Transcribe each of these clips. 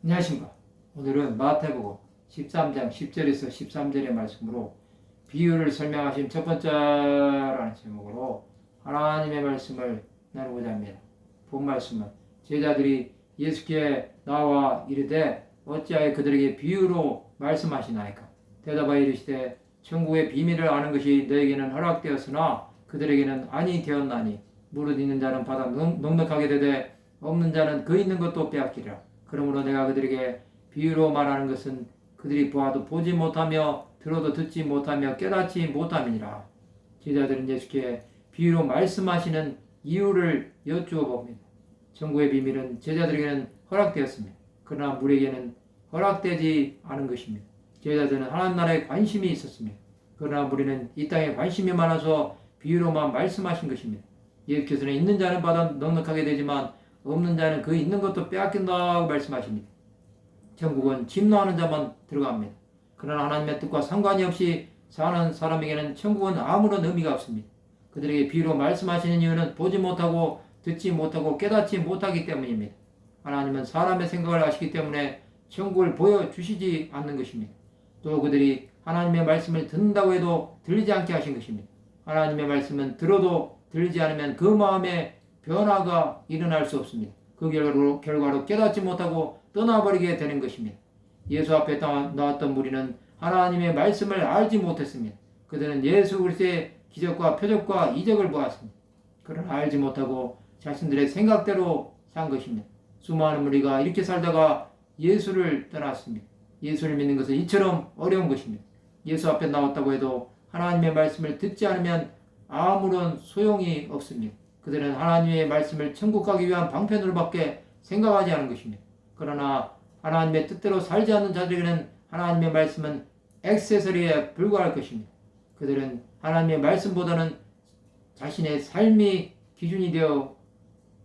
안녕하십니까. 오늘은 마태복음 13장 10절에서 13절의 말씀으로 비유를 설명하신 첫 번째라는 제목으로 하나님의 말씀을 나누고자 합니다. 본 말씀은 제자들이 예수께 나와 이르되 어찌하여 그들에게 비유로 말씀하시나이까. 대답하여 이르시되 천국의 비밀을 아는 것이 너에게는 허락되었으나 그들에게는 아니 되었나니 무릇 있는 자는 받아 넉넉하게 되되 없는 자는 그 있는 것도 빼앗기리라. 그러므로 내가 그들에게 비유로 말하는 것은 그들이 보아도 보지 못하며 들어도 듣지 못하며 깨닫지 못함이니라. 제자들은 예수께 비유로 말씀하시는 이유를 여쭈어 봅니다. 천국의 비밀은 제자들에게는 허락되었습니다. 그러나 우리에게는 허락되지 않은 것입니다. 제자들은 하나님 나라에 관심이 있었습니다. 그러나 우리는 이 땅에 관심이 많아서 비유로만 말씀하신 것입니다. 예수께서는 있는 자는 받아 넉넉하게 되지만 없는 자는 그 있는 것도 빼앗긴다고 말씀하십니다. 천국은 침노하는 자만 들어갑니다. 그러나 하나님의 뜻과 상관이 없이 사는 사람에게는 천국은 아무런 의미가 없습니다. 그들에게 비유로 말씀하시는 이유는 보지 못하고 듣지 못하고 깨닫지 못하기 때문입니다. 하나님은 사람의 생각을 아시기 때문에 천국을 보여주시지 않는 것입니다. 또 그들이 하나님의 말씀을 듣는다고 해도 들리지 않게 하신 것입니다. 하나님의 말씀은 들어도 들리지 않으면 그 마음에 변화가 일어날 수 없습니다. 그 결과로 깨닫지 못하고 떠나버리게 되는 것입니다. 예수 앞에 나왔던 무리는 하나님의 말씀을 알지 못했습니다. 그들은 예수 그리스도의 기적과 표적과 이적을 보았습니다. 그러나 알지 못하고 자신들의 생각대로 산 것입니다. 수많은 무리가 이렇게 살다가 예수를 떠났습니다. 예수를 믿는 것은 이처럼 어려운 것입니다. 예수 앞에 나왔다고 해도 하나님의 말씀을 듣지 않으면 아무런 소용이 없습니다. 그들은 하나님의 말씀을 천국 가기 위한 방편으로밖에 생각하지 않은 것입니다. 그러나 하나님의 뜻대로 살지 않는 자들에게는 하나님의 말씀은 액세서리에 불과할 것입니다. 그들은 하나님의 말씀보다는 자신의 삶이 기준이 되어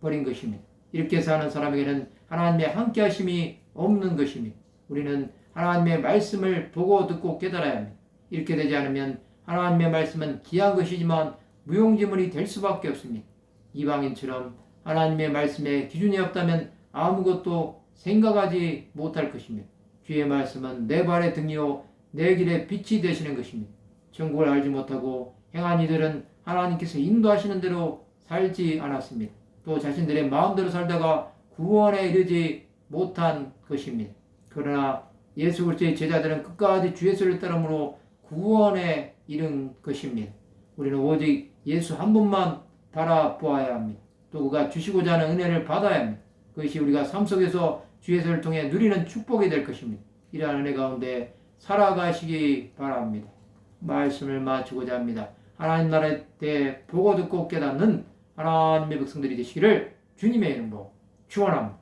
버린 것입니다. 이렇게 사는 사람에게는 하나님의 함께하심이 없는 것입니다. 우리는 하나님의 말씀을 보고 듣고 깨달아야 합니다. 이렇게 되지 않으면 하나님의 말씀은 귀한 것이지만 무용지물이 될 수밖에 없습니다. 이방인처럼 하나님의 말씀에 기준이 없다면 아무것도 생각하지 못할 것입니다. 주의 말씀은 내 발의 등이요 내 길의 빛이 되시는 것입니다. 천국을 알지 못하고 행한 이들은 하나님께서 인도하시는 대로 살지 않았습니다. 또 자신들의 마음대로 살다가 구원에 이르지 못한 것입니다. 그러나 예수 그리스도의 제자들은 끝까지 주 예수를 따름으로 구원에 이른 것입니다. 우리는 오직 예수 한 분만 바라보아야 합니다. 또 그가 주시고자 하는 은혜를 받아야 합니다. 그것이 우리가 삶 속에서 주 예수를 통해 누리는 축복이 될 것입니다. 이러한 은혜 가운데 살아가시기 바랍니다. 말씀을 마치고자 합니다. 하나님 나라에 대해 보고 듣고 깨닫는 하나님의 백성들이 되시기를 주님의 이름으로 축원합니다.